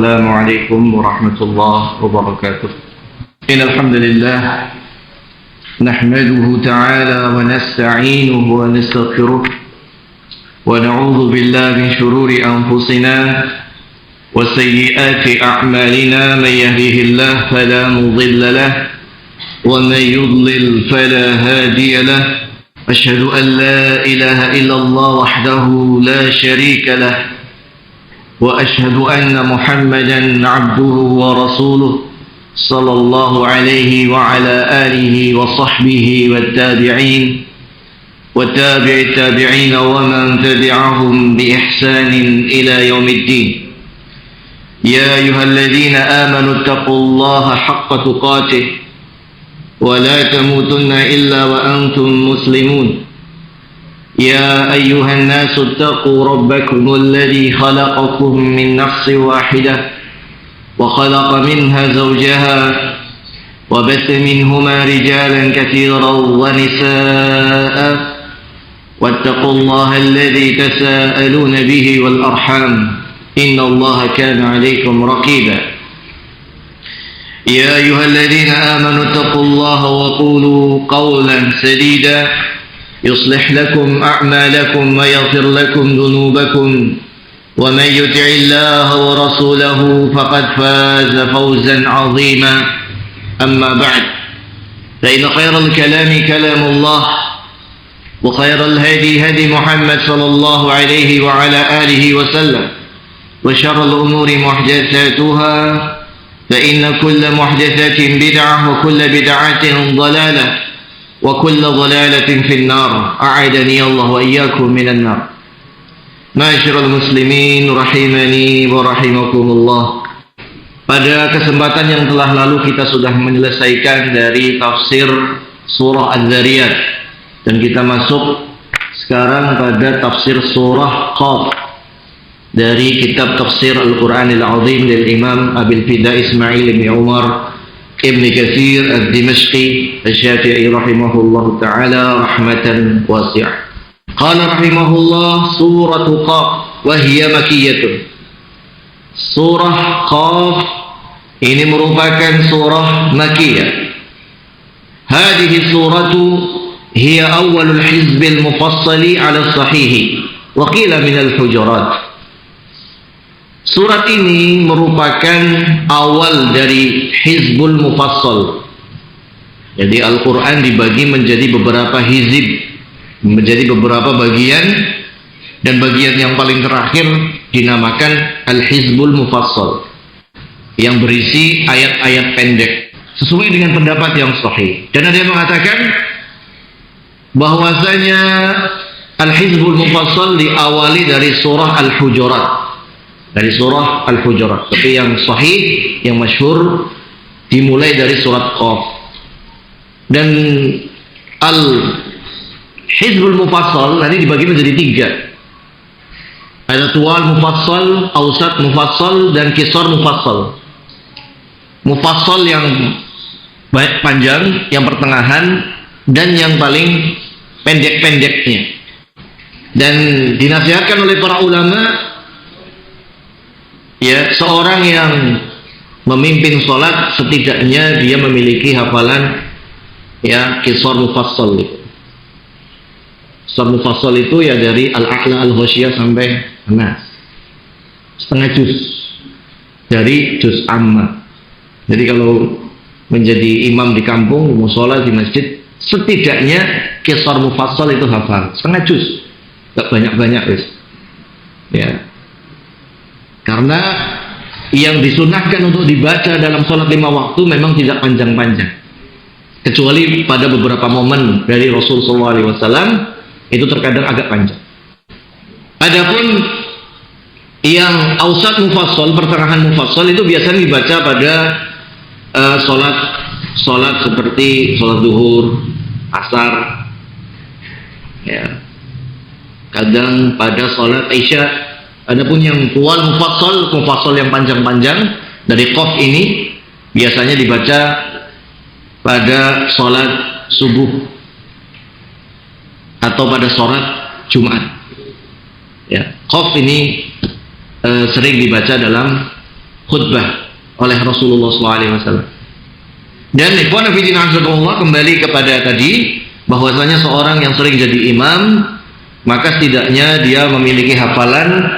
السلام عليكم ورحمة الله وبركاته. إن الحمد لله نحمده تعالى ونستعينه ونستغفره ونعوذ بالله من شرور أنفسنا وسيئات أعمالنا. من يهده الله فلا مضل له ومن يضلل فلا هادي له. أشهد أن لا إله إلا الله وحده لا شريك له وأشهد أن محمدا عبده ورسوله صلى الله عليه وعلى آله وصحبه والتابعين وتابع التابعين ومن تبعهم بإحسان إلى يوم الدين. يا أيها الذين آمنوا اتقوا الله حق تقاته ولا تموتن إلا وأنتم مسلمون. يا أيها الناس اتقوا ربكم الذي خلقكم من نفس واحدة وخلق منها زوجها وبث منهما رجالا كثيرا ونساء واتقوا الله الذي تساءلون به والأرحام إن الله كان عليكم رقيبا. يا أيها الذين آمنوا اتقوا الله وقولوا قولا سديدا يصلح لكم أعمالكم ويغفر لكم ذنوبكم ومن يطع الله ورسوله فقد فاز فوزا عظيما. أما بعد فإن خير الكلام كلام الله وخير الهدي هدي محمد صلى الله عليه وعلى آله وسلم وشر الأمور محدثاتها فإن كل محدثة بدعة وكل بدعة ضلالة وكل ضلالة في النار. أعاذني الله وإياكم من النار. Ma'asyiral muslimin rahimani wa rahimakumullah. Pada kesempatan yang telah lalu kita sudah menyelesaikan dari tafsir surah Az-Zariyat dan kita masuk sekarang pada tafsir surah Qaf dari kitab tafsir Al-Qur'anil Azim dari Imam Abil Fida Ismail bin Umar Ibn Katsir Ad-Dimashqi Asy-Syafi'i rahimahullahu ta'ala rahmatan wasi'ah. Qala rahimahullah suratu Qaf wa hiya makkiyatun. Surah Qaf ini merupakan surah Makkiyah. Hadhihi suratu hiya awwalul hizbil mufassali 'ala sahih wa qila min al-hujurat. Surat ini merupakan awal dari Hizbul Mufassal. Jadi Al-Quran dibagi menjadi beberapa hizib, menjadi beberapa bagian, dan bagian yang paling terakhir dinamakan Al-Hizbul Mufassal yang berisi ayat-ayat pendek sesuai dengan pendapat yang sahih. Dan ada yang mengatakan bahwasanya Al-Hizbul Mufassal diawali dari surah Al-Hujurat, dari surah Al-Hujurat. Tapi yang sahih, yang masyhur dimulai dari surat Qaf. Dan Al-Hizbul Mufassal nanti dibagi menjadi 3. Ada Tuwal Mufassal, Awsat Mufassal, dan Qisar Mufassal. Mufassal yang baik panjang, yang pertengahan, dan yang paling pendek-pendeknya. Dan dinasihatkan oleh para ulama, ya, seorang yang memimpin sholat setidaknya dia memiliki hafalan, ya, Qisar Mufassal itu. Qisar Mufassal itu ya dari Al-A'la Al-Ghasyiyah sampai Nas, setengah juz dari juz amma. Jadi kalau menjadi imam di kampung, mau sholat di masjid, setidaknya Qisar Mufassal itu hafal setengah juz, gak banyak-banyak, wis. Ya, karena yang disunahkan untuk dibaca dalam sholat 5 waktu memang tidak panjang-panjang, kecuali pada beberapa momen dari Rasulullah SAW itu terkadang agak panjang. Adapun yang Awsat Mufassal, pertengahan Mufassal, itu biasanya dibaca pada sholat seperti sholat duhur, asar, ya, kadang pada sholat Isya. Adapun yang Tuwal Mufassal yang panjang-panjang dari Qaf ini biasanya dibaca pada sholat subuh atau pada sholat Jumat. Ya, Qaf ini sering dibaca dalam khutbah oleh Rasulullah SAW. Dan ikhwan fillah kembali kepada tadi, bahwasanya seorang yang sering jadi imam, maka setidaknya dia memiliki hafalan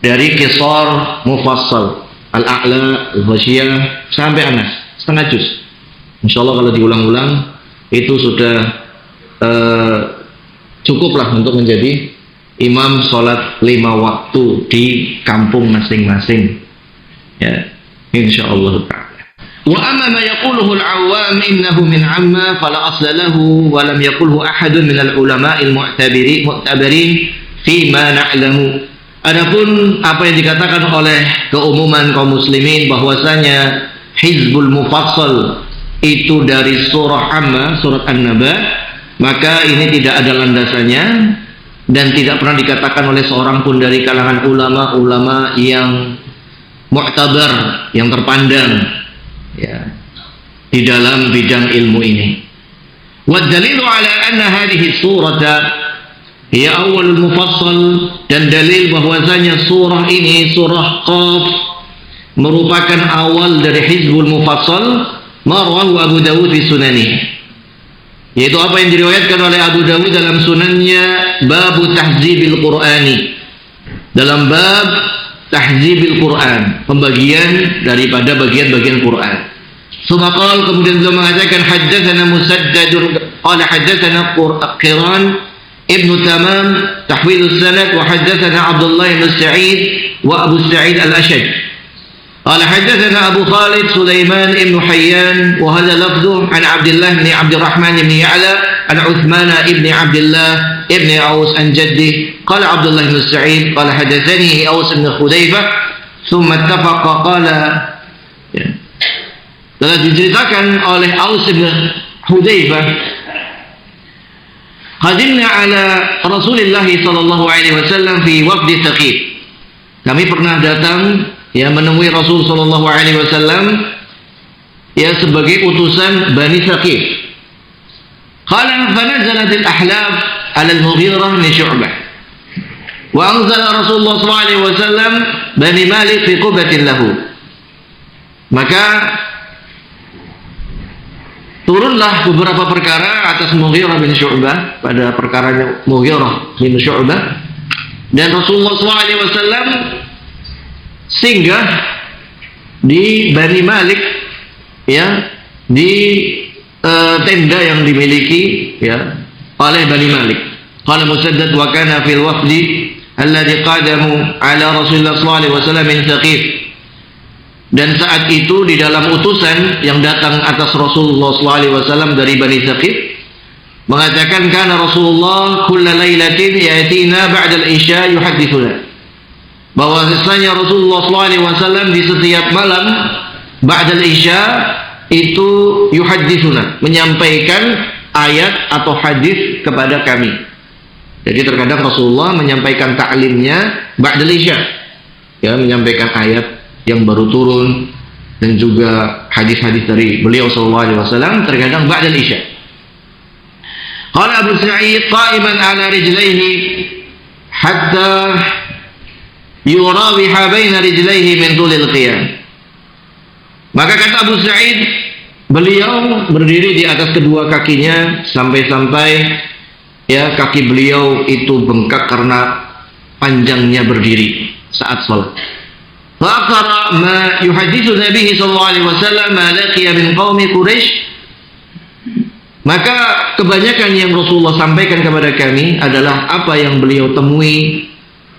dari Qisar Mufassal, Al-A'la, Al-Ghasyiyah sampai Anas, setengah juz. Insyaallah kalau diulang-ulang itu sudah cukuplah untuk menjadi imam sholat 5 waktu di kampung masing-masing. Ya, insyaallah ta'ala. Wa amma ma yaquluhu al-'awwam innahu min 'amma fala asla lahu wa lam yaqulhu ahadun min al-ulama'il mu'tabarin fi ma na'lamu. Adapun apa yang dikatakan oleh keumuman kaum muslimin bahwasanya Hizbul Mufassal itu dari surah Amma, surat An-Naba, maka ini tidak ada landasannya dan tidak pernah dikatakan oleh seorang pun dari kalangan ulama-ulama yang mu'tabar, yang terpandang ya di dalam bidang ilmu ini. Wa dalilu ala anna hadhihi surata hiya awwalul mufassal, dan dalil bahwasanya surah ini, surah Qaf, merupakan awal dari Hizbul Mufassal, ma rawahu Abu Dawud fi sunanihi, yaitu apa yang diriwayatkan oleh Abu Dawud dalam sunannya, babu tahzibil Qur'ani, dalam bab tahzibil Quran, pembagian daripada bagian-bagian Quran. Sumaqal, kemudian beliau mengatakan haddatsana Musaddad qala haddatsana Qiran Ibnu Tamam tahwilus sanad wa haddatsana Abdullah bin Sa'id wa Abu Sa'id al-Ashaj qala haddatsana Abu Khalid Sulaiman ibn Hayyan wa hadha lafdhu an Abdullah bin Abdurrahman bin Ya'la an Uthman ibn Abdullah ibn Aus an jaddi qala Abdullah bin Sa'id qala hadatsani Aus bin Hudzaifah thumma ittafaqa qala. Telah diceritakan oleh Aus bin Hudzaifah, qadimna ala Rasulillah sallallahu alaihi wasallam fi wafdi Thaqif. Kami pernah datang ya menemui Rasul sallallahu alaihi wasallam ya sebagai utusan Bani Thaqif. Qala fa nazalat al-ahlaf ala al-Mughirah bin Syu'bah. Wa anzala Rasulullah sallallahu alaihi wasallam Bani Malik fi qubatin lahu. Maka turunlah beberapa perkara atas Mughirah bin Syu'bah, pada perkaranya Mughirah bin Syu'bah, dan Rasulullah SAW singgah di Bani Malik ya, di tenda yang dimiliki ya oleh Bani Malik. Qala Musaddad wa kana fil wafdi alladhi qadamu ala Rasulullah SAW min Thaqif. Dan saat itu di dalam utusan yang datang atas Rasulullah SAW dari Bani Thaqif mengatakan, kana Rasulullah kulla lailatin yatina ba'da al-isya yuhaddithuna, bahwasanya Rasulullah SAW di setiap malam ba'da al-isya itu yuhaddithuna, menyampaikan ayat atau hadis kepada kami. Jadi terkadang Rasulullah menyampaikan ta'limnya ba'da al-isya, ya, menyampaikan ayat yang baru turun dan juga hadis-hadis dari beliau sallallahu alaihi wasallam terkadang ba'da al-isya. Qala Abu Sa'id qa'iman ala rijlaihi hatta yurawiha baina rijlaihi min tulil qiyam. Maka kata Abu Sa'id, beliau berdiri di atas kedua kakinya sampai-sampai ya kaki beliau itu bengkak karena panjangnya berdiri saat salat. Fa'akhara ma yuhadithu Nabi sallallahu alaihi wasallam ma laqiya min qaumi Quraisy. Maka kebanyakan yang Rasulullah sampaikan kepada kami adalah apa yang beliau temui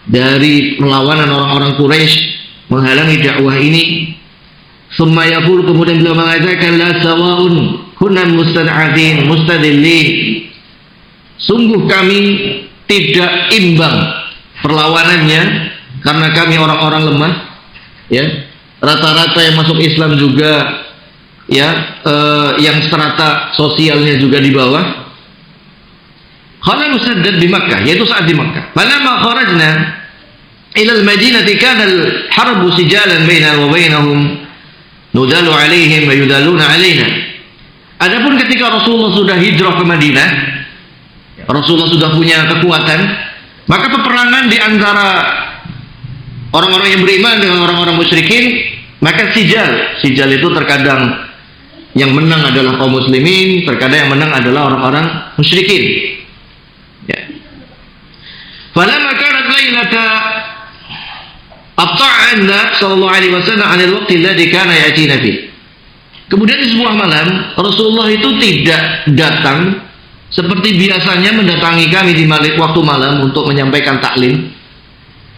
dari perlawanan orang-orang Quraisy menghalangi dakwah ini. Summa yaqul, kemudian beliau mengatakan, la sawa'un kunna mustad'afin mustadillin. Sungguh kami tidak imbang perlawanannya karena kami orang-orang lemah. Ya, rata-rata yang masuk Islam juga ya yang strata sosialnya juga di bawah. Qala Musaddad di Makkah, yaitu saat di Makkah. Falamma kharajna ila al-Madinati kana al-harbu sijalan bainana wa bainahum nudalu alaihim wa yudaluna alaina. Adapun ketika Rasulullah sudah hijrah ke Madinah, Rasulullah sudah punya kekuatan, maka peperangan di antara orang-orang yang beriman dengan orang-orang musyrikin Maka sijal itu terkadang yang menang adalah kaum muslimin, terkadang yang menang adalah orang-orang musyrikin. Ya. Falamma kanat lailata abta'an sallallahu alaihi wasallam 'anil waqti alladhi kana ya'tina fi. Kemudian di sebuah malam Rasulullah itu tidak datang seperti biasanya mendatangi kami di waktu malam untuk menyampaikan taklim.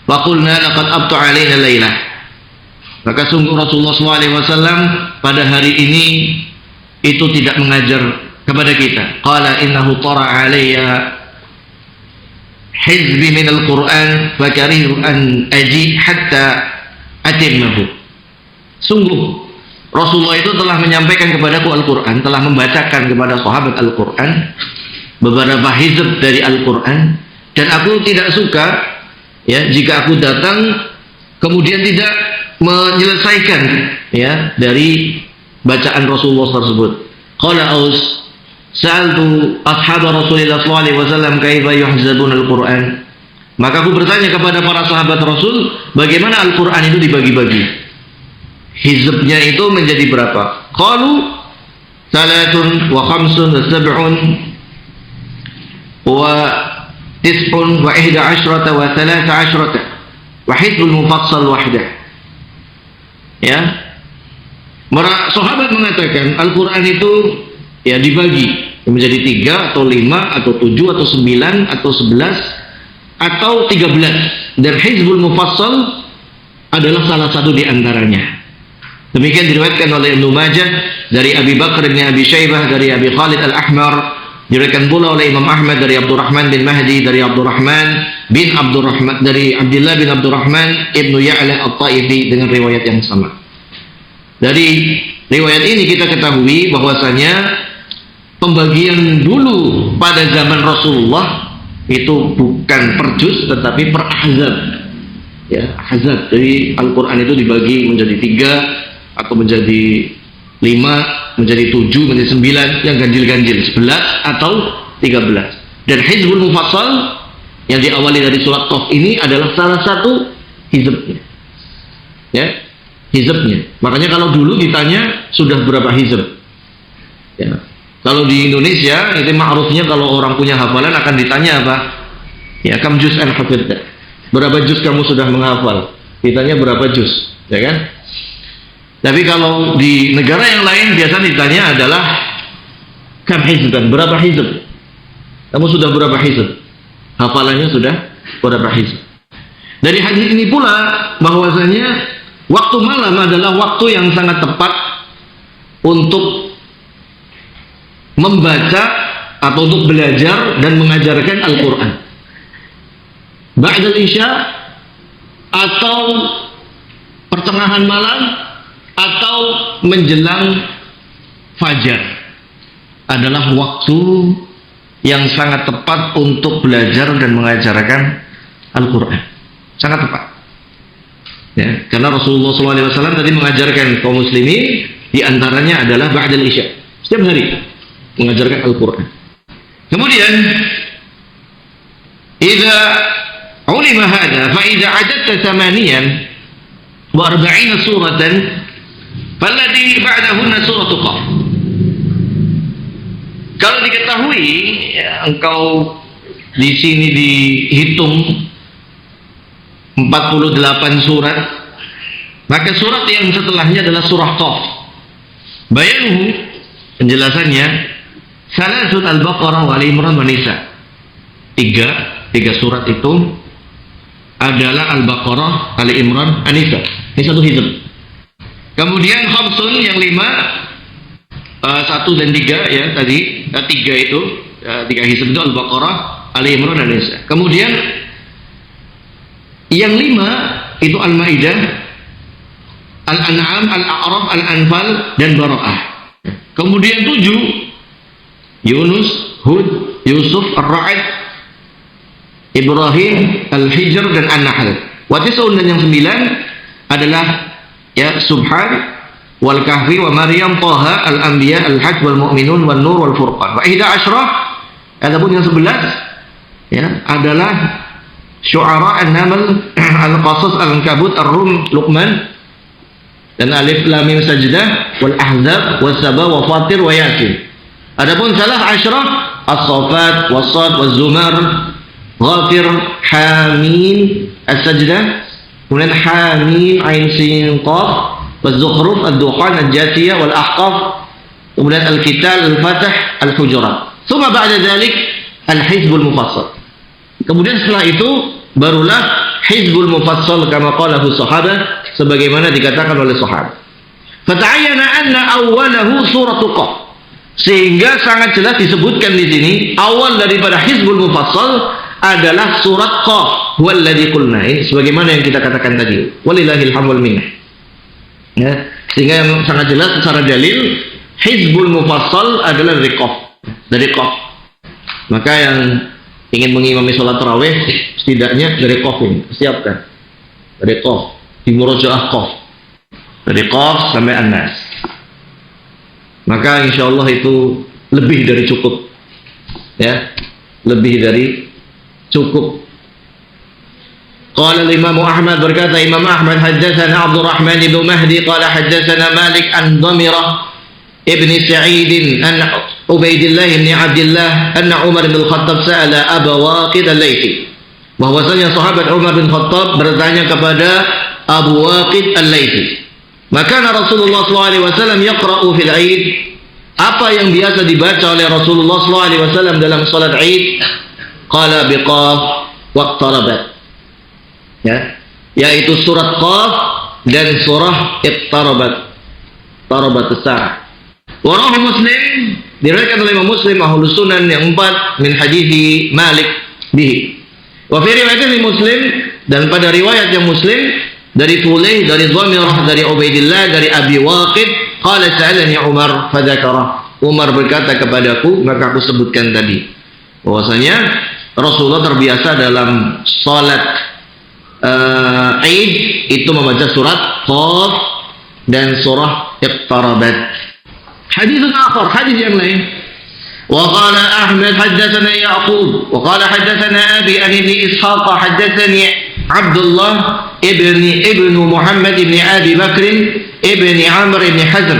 Wa qulna laqad abta 'alaina lailah. Maka sungguh Rasulullah SAW pada hari ini itu tidak mengajar kepada kita. Qala innahu tara 'alayya hizbi min al-Qur'an fakarihu an aji hatta atimmahu. Sungguh Rasulullah itu telah menyampaikan kepadaku Al-Quran, telah membacakan kepada sahabat Al-Quran beberapa hizb dari Al-Quran, dan aku tidak suka ya jika aku datang kemudian tidak menyelesaikan ya dari bacaan Rasulullah tersebut. Qala Aus sa'altu ashab Rasulullah sallallahu alaihi wasallam kaifa yuhzabun Al-Quran. Maka aku bertanya kepada para sahabat Rasul, bagaimana Al-Quran itu dibagi-bagi? Hizbnya itu menjadi berapa? Qalu 3 wa 5 wa 7 wa 9 wa 11 wa 13 wa hizbul mufassal wahdah. Ya. Sahabat mengatakan Al-Quran itu ya dibagi menjadi 3 atau 5 atau 7 atau 9 atau 11 atau 13, dan hizbul mufassal adalah salah satu di antaranya. Demikian diriwayatkan oleh Ibnu Majah dari Abi Bakar bin Abi Syaibah dari Abi Khalid Al-Ahmar, diriwayatkan pula oleh Imam Ahmad dari Abdurrahman bin Mahdi dari Abdurrahman bin Abdurrahman dari Abdullah bin Abdurrahman Ibnu Ya'la At-Taifi dengan riwayat yang sama. Dari riwayat ini kita ketahui bahwasanya pembagian dulu pada zaman Rasulullah itu bukan per juz tetapi per ahzab. Ya, ahzab. Jadi Al-Qur'an itu dibagi menjadi 3 atau menjadi 5, menjadi 7, menjadi 9, yang ganjil-ganjil 11 atau 13. Dan hizbul mufassal yang diawali dari surat Qaf ini adalah salah satu hizbnya. Ya, hizbnya. Makanya kalau dulu ditanya sudah berapa hizb? Ya. Kalau di Indonesia itu ma'rufnya kalau orang punya hafalan akan ditanya apa? Ya, kam juz'an hafidta? Berapa juz kamu sudah menghafal? Ditanya berapa juz, ya kan? Tapi kalau di negara yang lain biasanya ditanya adalah kam hizban, berapa hizb? Kamu sudah berapa hizb? Hafalannya sudah berapa hizb? Dari hadis ini pula bahwasanya waktu malam adalah waktu yang sangat tepat untuk membaca atau untuk belajar dan mengajarkan Al-Quran. Ba'dal Isya atau pertengahan malam atau menjelang fajar adalah waktu yang sangat tepat untuk belajar dan mengajarkan Al-Quran. Sangat tepat. Ya, karena Rasulullah SAW tadi mengajarkan kaum muslimin diantaranya adalah ba'dal isya, setiap hari mengajarkan Al-Quran. Kemudian idza ulima hadha fa idza adadta 48 suratan falladhi ba'dahunna suratul Qaf. Kalau diketahui ya, engkau di sini dihitung 48 surat, maka surat yang setelahnya adalah surah Qaf. Bayanuhu, penjelasannya, Salasun Al-Baqarah wa Al-Imran wa Nisa. Tiga surat itu adalah Al-Baqarah, Al-Imran, An-Nisa. Ini satu hizb. Kemudian khamsun yang 5, 1 dan 3 ya tadi, 3 itu 3 hizb itu Al-Baqarah, Al-Imran, dan An-Nisa. Kemudian yang 5 itu Al-Maidah, Al-An'am, Al-A'raf, Al-Anfal, dan Bara'ah. Kemudian 7 Yunus, Hud, Yusuf, Ar-Ra'd, Ibrahim, Al-Hijr, dan An-Nahl. Wa tis'un, dan yang 9 adalah ya Subhan, wal Kahfi, wa Maryam, Taha, Al-Anbiya, Al-Hajj, wal Mu'minun, wal Nur, wal Furqan. Wa 11 adapun yang 11 ya adalah Syu'ara, An-Naml, Al-Qasas, Al-Ankabut, Ar-Rum, Luqman, Dan alif lam mim sajdah, wal ahzab, was saba, wa fatir, wa yasin. Adapun salah asyrah, as-saffat, was-sad, waz-zumar, ghafir, hamim, as-sajdah, kemudian hamim, ain sin qaf, waz-zukhruf, ad-dukhan, al-jathiyah, wal ahqaf, kemudian al-qital, al-fath, al-hujurat. Tsumma ba'da dzalik al-hizbul mufassal. Kemudian setelah itu barulah hizbul mufassal kama qalahu sahabah, sebagaimana dikatakan oleh sahabat. Fata'ayyana anna awwalahu suratul qaf. Sehingga sangat jelas disebutkan di sini awal daripada hizbul mufassal adalah surat qaf, walladzi qulna, sebagaimana yang kita katakan tadi. Walillahil hamd wal minnah. Ya, sehingga yang sangat jelas secara dalil hizbul mufassal adalah dari qaf, dari qaf. Maka yang ingin mengimami sholat tarawih setidaknya dari qaf ini siapkan, dari qaf, di murojaah qaf, dari qaf sampai an-nas. Maka insya Allah itu lebih dari cukup, ya, lebih dari cukup. Qala al-Imam Ahmad, berkata Imam Ahmad, haddatsana Abdurrahman bin Mahdi qala haddatsana Malik an Dhamirah ibn Sa'id an Ubaidillah bin Abdullah anna Umar bin Khattab sa'ala Abu Waqid al-Laythi. Bahwasanya sahabat Umar bin Khattab bertanya kepada Abu Waqid al-Laythi. Maka Rasulullah SAW yaqra'u fil Eid, apa yang biasa dibaca oleh Rasulullah SAW dalam salat Eid? Qala biqaf waqtarabat, ya, yaitu surat Qaf dan surah Iqtarabat, Tarabat as-sa'ah. Warahu Muslim, diriwayatkan oleh Imam Muslim Ahlus Sunan yang 4 min hadithi Malik bihi. Wa fi riwayatin Muslim, dan pada riwayat yang Muslim dari Fulay, dari Dhamirah, dari Ubaidillah, dari Abi Waqid, qala sa'alani Umar fadzakara. Umar berkata kepadaku, maka aku sebutkan tadi bahwasanya Rasulullah terbiasa dalam salat Eid itu membaca surat Qaf dan surah Iqtarabat. Hadis akhar, hadis yang lain. وقال أحمد حدثنا يعقوب وقال حدثنا أبي عن ابن إسحاق حدثني عبد الله ابن محمد بن أبي بكر ابن عمرو بن حزم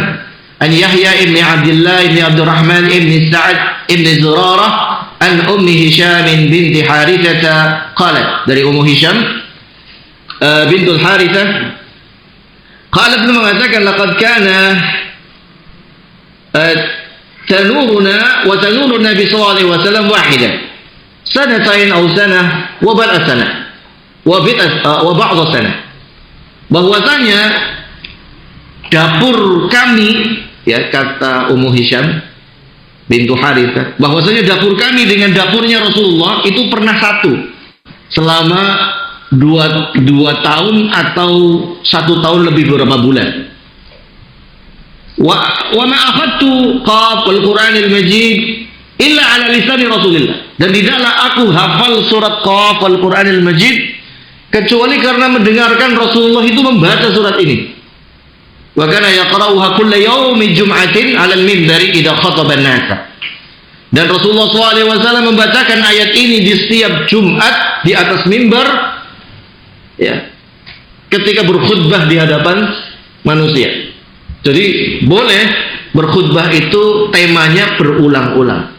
عن يحيى ابن عبد الله بن عبد الرحمن ابن سعد ابن زرارة عن أم هشام بنت حارثة قالت, dari Ummu Hisham bintul Harithah, قالت, mengatakan laqad kana tanuruna wa tanurun Nabi sallallahu alaihi wasallam wahidah sanatain aw sanah wa ba'da sanah wa ba'da sanah. Bahwasanya dapur kami, ya, kata Ummu Hisham bintu Harithah, bahwasanya dapur kami dengan dapurnya Rasulullah itu pernah satu selama dua tahun atau 1 tahun lebih beberapa bulan. Wa ma akhadtu qaf al-Qur'anil Majid illa ala lisan Rasulillah, dan tidaklah aku hafal surat Qaf al-Qur'anil Majid kecuali karena mendengarkan Rasulullah itu membaca surat ini. Wa kana yaqra'uha kulla yaumi jum'atin 'ala al-minbari idza khataba an-nas. Dan Rasulullah SAW membacakan ayat ini di setiap Jumat di atas mimbar, ya, ketika berkhutbah di hadapan manusia. Jadi boleh berkhutbah itu temanya berulang-ulang.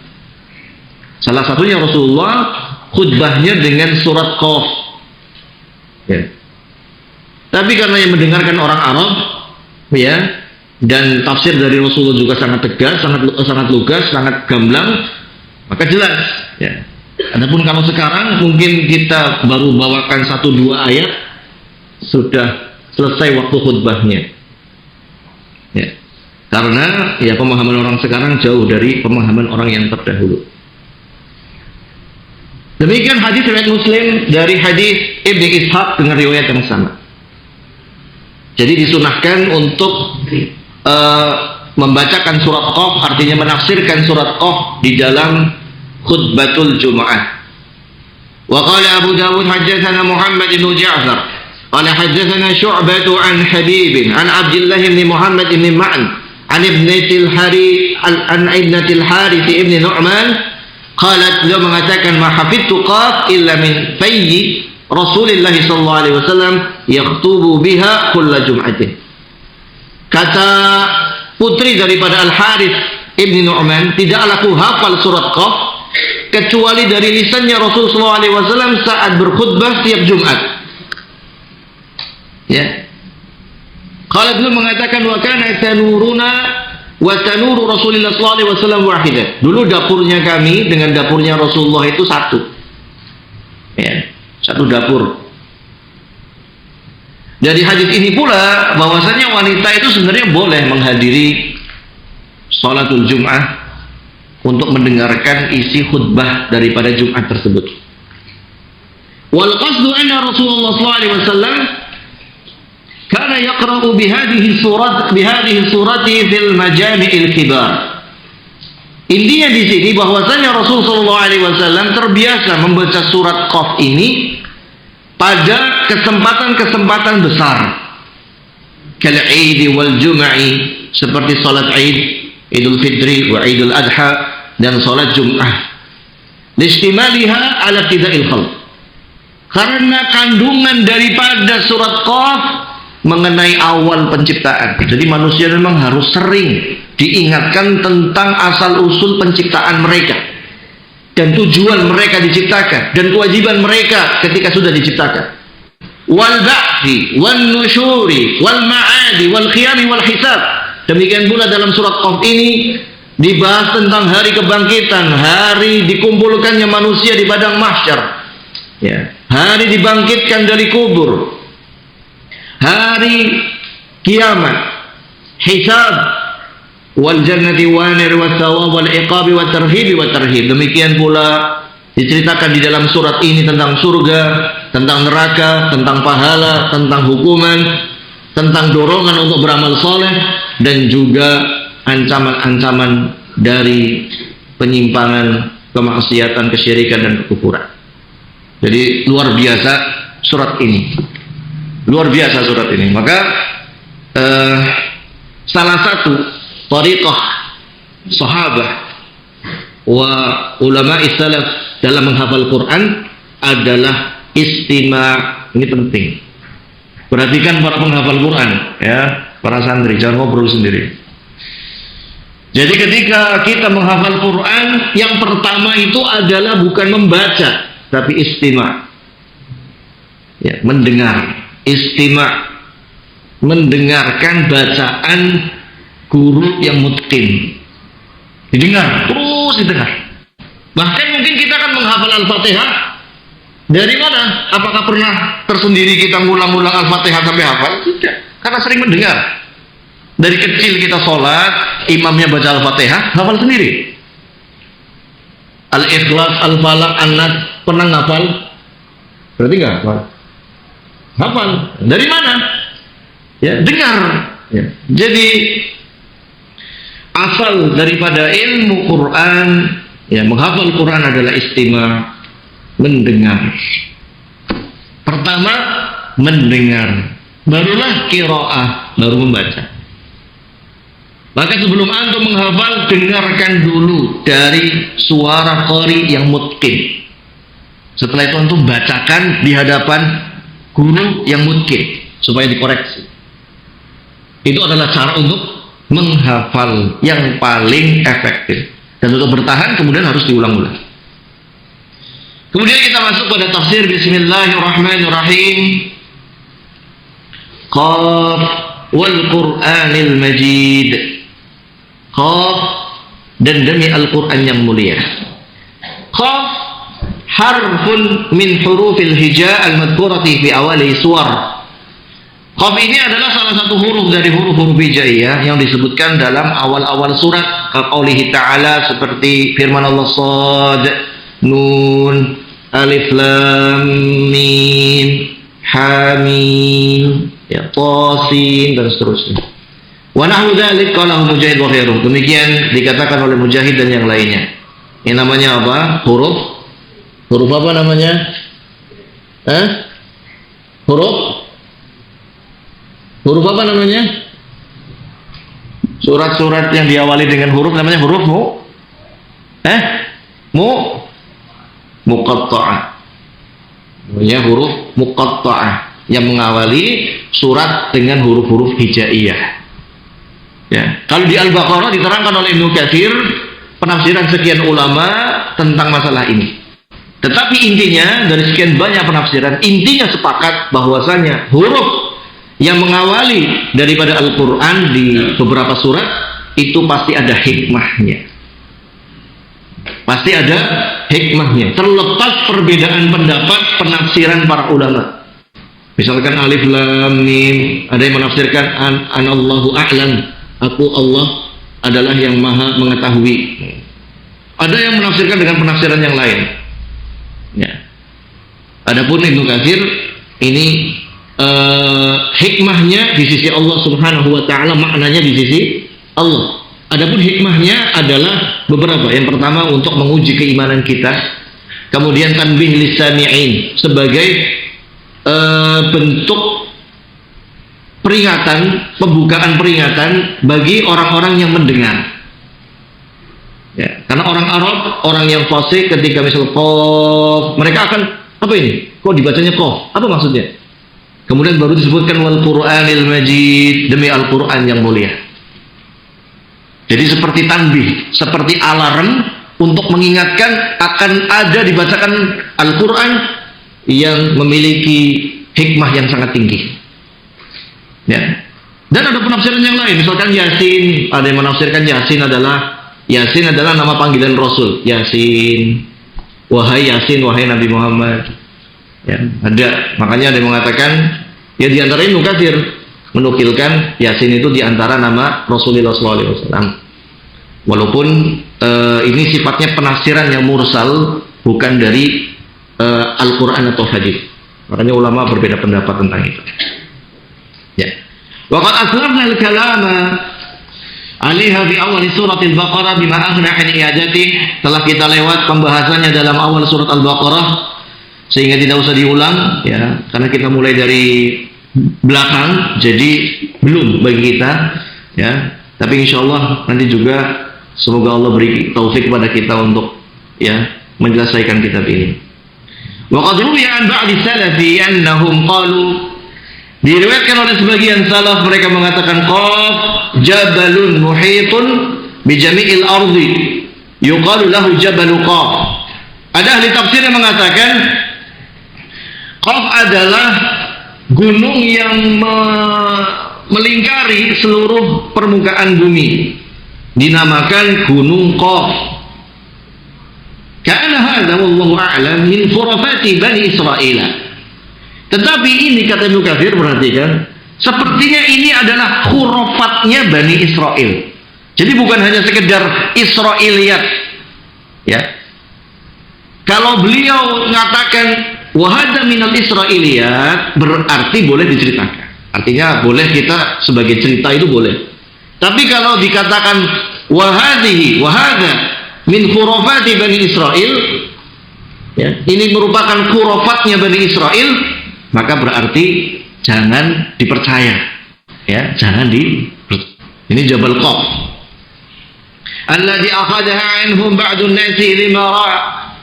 Salah satunya Rasulullah khutbahnya dengan surat Qaf, ya. Tapi karena yang mendengarkan orang Arab, ya, dan tafsir dari Rasulullah juga sangat tegas, sangat lugas, sangat gamblang, maka jelas, ya. Adapun kalau sekarang mungkin kita baru bawakan 1-2 ayat sudah selesai waktu khutbahnya, ya. Karena ya pemahaman orang sekarang jauh dari pemahaman orang yang terdahulu. Demikian hadis riwayat Muslim dari hadis Ibnu Ishaq dengan riwayat yang sama. Jadi disunahkan untuk membacakan surat Qaf, artinya menafsirkan surat Qaf di dalam khutbatul Jumu'ah. Wa qala Abu Dawud haddatsana Muhammad bin Ja'far qala haddatsana Syu'bah an Habib an Abdullah bin Muhammad bin Ma'an an ibnatil Harith ibn Nu'man qalat, beliau mengatakan ma hafidtu Qaf illa min fayyi Rasulullah sallallahu alaihi wasallam yakhtubu biha kulla jum'atin. Kata putri daripada Al-Harith Ibn Nu'man, tidaklah aku hafal surat Qaf kecuali dari lisannya Rasulullah SAW saat berkhutbah tiap Jumat. Ya. Kalau beliau mengatakan wa kana tanuruna wa tanuru Rasulullah SAW wahidah. Dulu dapurnya kami dengan dapurnya Rasulullah itu satu. Ya, satu dapur. Dari hadis ini pula bahwasanya wanita itu sebenarnya boleh menghadiri sholatul Jum'ah untuk mendengarkan isi khutbah daripada Jumat tersebut. Wal qasdu anna Rasulullah SAW kana yaqra'u bihadhihi surati fil majami'il kibar. Intinya di sini bahwasanya Rasulullah SAW terbiasa membaca surat Qaf ini pada kesempatan-kesempatan besar, kal-Eid wal Jum'i, seperti salat Eid, Idul Fitri wa Idul Adha, dan salat Jum'ah. Listimaliha ala tida'il khalq, karena kandungan daripada surat Qaf mengenai awal penciptaan. Jadi manusia memang harus sering diingatkan tentang asal-usul penciptaan mereka dan tujuan mereka diciptakan dan kewajiban mereka ketika sudah diciptakan. Wal ba'thi wan nusyuri wal ma'adi wal qiyam wal hisab. Demikian pula dalam surat Qaf ini dibahas tentang hari kebangkitan, hari dikumpulkannya manusia di padang mahsyar, ya, hari dibangkitkan dari kubur, hari kiamat, hisab, wal jannati wan nar wa thawab wal iqab wa tarhib wa tarhib. Demikian pula diceritakan di dalam surat ini tentang surga, tentang neraka, tentang pahala, tentang hukuman, tentang dorongan untuk beramal soleh, dan juga ancaman-ancaman dari penyimpangan, kemaksiatan, kesyirikan, dan kekufuran. Jadi luar biasa surat ini. Luar biasa surat ini. Maka salah satu tariqah sahabah wa ulama salaf dalam menghafal Quran adalah istima'. Ini penting. Perhatikan para penghafal Quran, ya, para santri, jangan ngobrol sendiri. Jadi ketika kita menghafal Quran, yang pertama itu adalah bukan membaca, tapi istima'. Ya, mendengar. Istima', mendengarkan bacaan guru yang mutqin. Didengar, terus didengar. Bahkan mungkin kita akan menghafal Al-Fatihah dari mana? Apakah pernah tersendiri kita ngulang-ulang Al-Fatihah sampai hafal? Tidak, karena sering mendengar. Dari kecil kita sholat, imamnya baca Al-Fatihah, hafal sendiri. Al-Ikhlas, Al-Falaq, An-Nas, pernah ngafal? Berarti nggak hafal? Hafal. Dari mana? Ya, dengar. Ya. Jadi asal daripada ilmu Quran, ya, menghafal Quran adalah istima', mendengar. Pertama mendengar, barulah qiraah, baru membaca. Maka sebelum antum menghafal, dengarkan dulu dari suara qari yang mutqin. Setelah itu antum bacakan di hadapan guru yang mutqin supaya dikoreksi. Itu adalah cara untuk menghafal yang paling efektif. Dan untuk bertahan kemudian harus diulang-ulang. Kemudian kita masuk pada tafsir. Bismillahirrahmanirrahim. Qaf wal Qur'anil Majid. Qaf, dan demi Al-Quran yang mulia. Qaf harfun min hurufil hija al-madhkurati fi awali suwar. Qaf ini adalah salah satu huruf dari huruf-huruf hijaiyah yang disebutkan dalam awal-awal surat. Qaulihi ta'ala, seperti firman Allah, Shad, Nun, Alif Lam Mim, Hamim, ya, Tasin, dan seterusnya. Wa nahwu dzalik qala Mujahid wa ghairuh. Demikian dikatakan oleh Mujahid dan yang lainnya. Ini namanya apa? Huruf apa namanya? Huruf apa namanya? Surat-surat yang diawali dengan huruf namanya huruf muqatta'ah. Namanya huruf muqatta'ah yang mengawali surat dengan huruf-huruf hijaiyah. Ya, kalau di Al-Baqarah diterangkan oleh Ibnu Katsir penafsiran sekian ulama tentang masalah ini. Tetapi intinya dari sekian banyak penafsiran, intinya sepakat bahwasanya huruf yang mengawali daripada Al-Quran di beberapa surat itu pasti ada hikmahnya. Pasti ada hikmahnya. Terlepas perbedaan pendapat penafsiran para ulama. Misalkan alif lam mim, ada yang menafsirkan anallahu a'lam, aku Allah adalah yang maha mengetahui. Ada yang menafsirkan dengan penafsiran yang lain. Ya. Adapun Ibnu Katsir ini hikmahnya di sisi Allah Subhanahu wa taala, maknanya di sisi Allah. Adapun hikmahnya adalah beberapa. Yang pertama untuk menguji keimanan kita. Kemudian tanbih lisami'in sebagai bentuk peringatan, pembukaan peringatan bagi orang-orang yang mendengar. Ya, karena orang Arab, orang yang fasih ketika misal qaf, mereka akan apa ini? Kok dibacanya qaf? Apa maksudnya? Kemudian baru disebutkan wal Qur'anil Majid, demi Al-Qur'an yang mulia. Jadi seperti tanbih, seperti alarm untuk mengingatkan akan ada dibacakan Al-Qur'an yang memiliki hikmah yang sangat tinggi. Ya. Dan ada penafsiran yang lain, misalkan Yasin, ada yang menafsirkan Yasin adalah nama panggilan Rasul. Yasin, wahai Yasin, wahai Nabi Muhammad. Ya, ada, makanya ada yang mengatakan, ya di antara Ibnu Katsir menukilkan Yasin itu di antara nama Rasulullah SAW. Walaupun ini sifatnya penafsiran yang mursal, bukan dari Al-Quran atau hadis. Makanya ulama berbeda pendapat tentang itu. Ya. Waqad asrarna al-kalama 'alaiha fi awal surat Al-Baqarah bima aghna 'an i'adatih. Telah kita lewat pembahasannya dalam awal surat Al-Baqarah sehingga tidak usah diulang ya, karena kita mulai dari belakang, jadi belum bagi kita ya. Tapi insyaallah nanti juga semoga Allah beri taufik kepada kita untuk ya menyelesaikan kitab ini. Wa qad ruwiya an ba'd salafi annahum qalu, diriwayatkan oleh sebagian salaf mereka mengatakan qaf jabalun muhitun bi jami'il ardi yuqalu lahu jabalu qaf. Ada ahli tafsir yang mengatakan qaf adalah gunung yang melingkari seluruh permukaan bumi, dinamakan gunung Qaf. Karena hadza wallahu a'lam min khurafati Bani Israil. Tetapi ini kata Ibnu Katsir, perhatikan, sepertinya ini adalah khurafatnya Bani Israil. Jadi bukan hanya sekedar Israiliyat. Ya. Kalau beliau mengatakan wahada minal Israiliyat, berarti boleh diceritakan. Artinya boleh kita sebagai cerita itu boleh. Tapi kalau dikatakan wahada min khurafati Bani Israil, ya, ini merupakan khurafatnya Bani Israil, maka berarti jangan dipercaya. Ya, jangan ini Jabal Qaf. Alladhi akhadaha anhum ba'dun nasi lima ra'a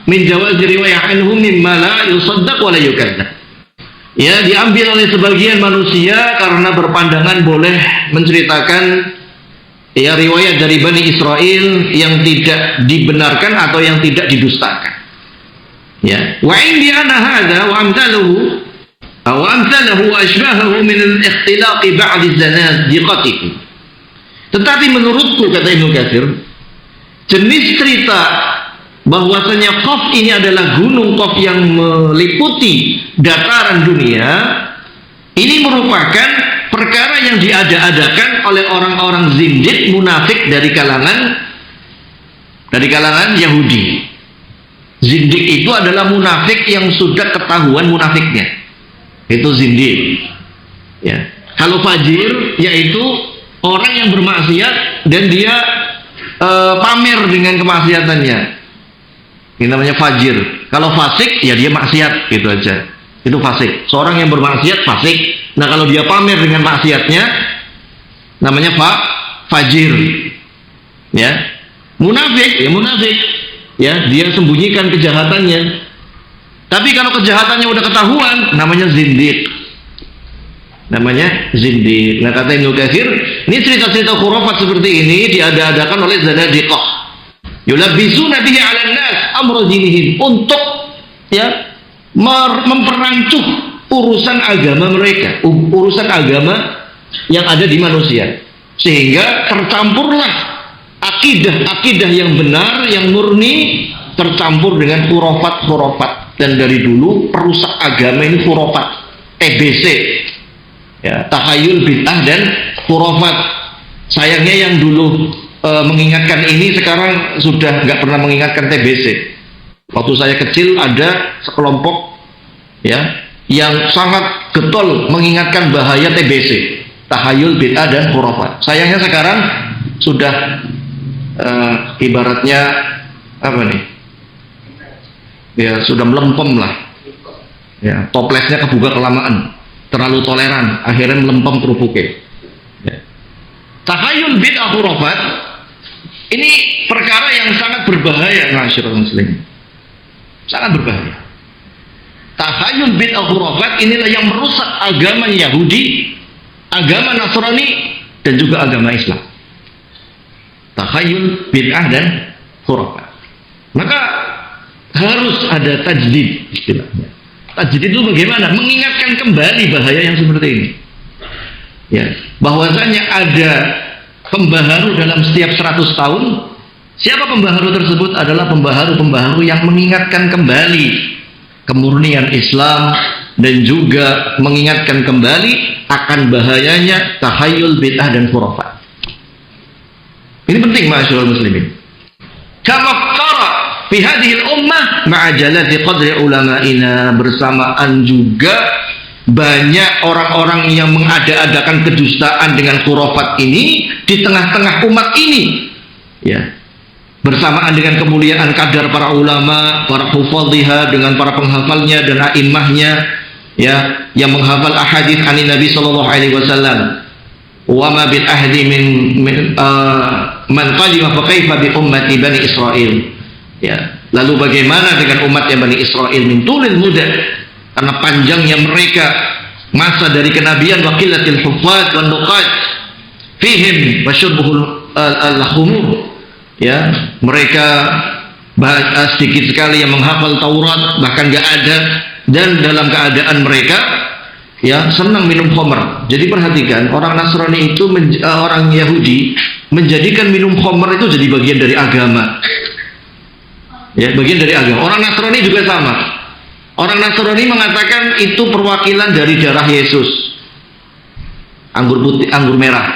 min jawaz riwayah anhum mimma la yusaddaq wa la yukadzdzab. Ya, diambil oleh sebagian manusia karena berpandangan boleh menceritakan ya riwayat dari Bani Israil yang tidak dibenarkan atau yang tidak didustakan. Ya, wa indi ana hadza wa amthaluhu wa ashbahahu min al-ikhtilaq ba'd az-zanadiqati. Tetapi menurutku, kata Ibnu Katsir, jenis cerita bahwasanya Qaf ini adalah gunung Qaf yang meliputi dataran dunia, ini merupakan perkara yang diada-adakan oleh orang-orang zindik munafik dari kalangan Yahudi. Zindik itu adalah munafik yang sudah ketahuan munafiknya, itu zindik. Ya. Kalau fajir yaitu orang yang bermaksiat dan dia pamer dengan kemaksiatannya, ini namanya fajir. Kalau fasik ya dia maksiat, gitu aja. Itu fasik. Seorang yang bermaksiat fasik. Nah, kalau dia pamer dengan maksiatnya namanya fajir. Ya. Munafik, ya munafik. Ya, dia sembunyikan kejahatannya. Tapi kalau kejahatannya udah ketahuan namanya zindik. namanya zindiq. Nah, kata Ibnu Katsir, ini cerita-cerita khurafat seperti ini diada-adakan oleh zanadiqah. Yulabbisuna bihi 'alan nas amra dinihim, untuk ya memperancuh urusan agama mereka, urusan agama yang ada di manusia, sehingga tercampurlah akidah yang benar, yang murni, tercampur dengan khurafat. Dan dari dulu perusak agama ini khurafat, TBC, ya, tahayul, bid'ah, dan khurafat. Sayangnya yang dulu mengingatkan ini sekarang sudah nggak pernah mengingatkan TBC. Waktu saya kecil ada sekelompok ya yang sangat getol mengingatkan bahaya TBC, tahayul, bid'ah, dan khurafat. Sayangnya sekarang sudah ibaratnya apa nih? Ya sudah melempem lah. Ya, toplesnya kebuka kelamaan, terlalu toleran, akhirnya melempem kerupuknya. Ya. Tahayul, bid'ah, khurafat ini perkara yang sangat berbahaya, masyarakat muslim. Sangat berbahaya. Tahayul, bid'ah, khurafat inilah yang merusak agama Yahudi, agama Nasrani, dan juga agama Islam. Tahayul, bid'ah, dan khurafat. Maka harus ada tajdid istilahnya. Tajdid itu bagaimana? Mengingatkan kembali bahaya yang seperti ini. Ya, bahwasanya ada pembaharu dalam setiap 100 tahun. Siapa pembaharu tersebut? Adalah pembaharu-pembaharu yang mengingatkan kembali kemurnian Islam dan juga mengingatkan kembali akan bahayanya tahayul, bid'ah, dan khurafat. Ini penting, ma'asyiral muslimin. Kamaftara fi hadhil ummah ma'a jalati qadri ulama'ina, bersamaan juga banyak orang-orang yang mengada-adakan kedustaan dengan khurafat ini di tengah-tengah umat ini, ya, bersamaan dengan kemuliaan kadar para ulama, para hufadhiha, dengan para penghafalnya dan a'immahnya, ya, yang menghafal ahadits anin Nabi sallallahu alaihi wasallam. Wa ma bil ahdi min man qalima fa kaifa bi ummati bani Israil. Ya, lalu bagaimana dengan umatnya Bani Israil min tulil muda, karena panjangnya mereka masa dari kenabian, wa qillatil huffaz wan nuqat fihim wa syurbuhul al-khumur. Ya, mereka sedikit sekali yang menghafal Taurat, bahkan gak ada, dan dalam keadaan mereka ya senang minum khamr. Jadi perhatikan, orang Nasrani itu orang Yahudi menjadikan minum khamr itu jadi bagian dari agama. Ya, bagian dari agama. Orang Nasrani juga sama. Orang Nasrani mengatakan itu perwakilan dari darah Yesus. Anggur putih, anggur merah.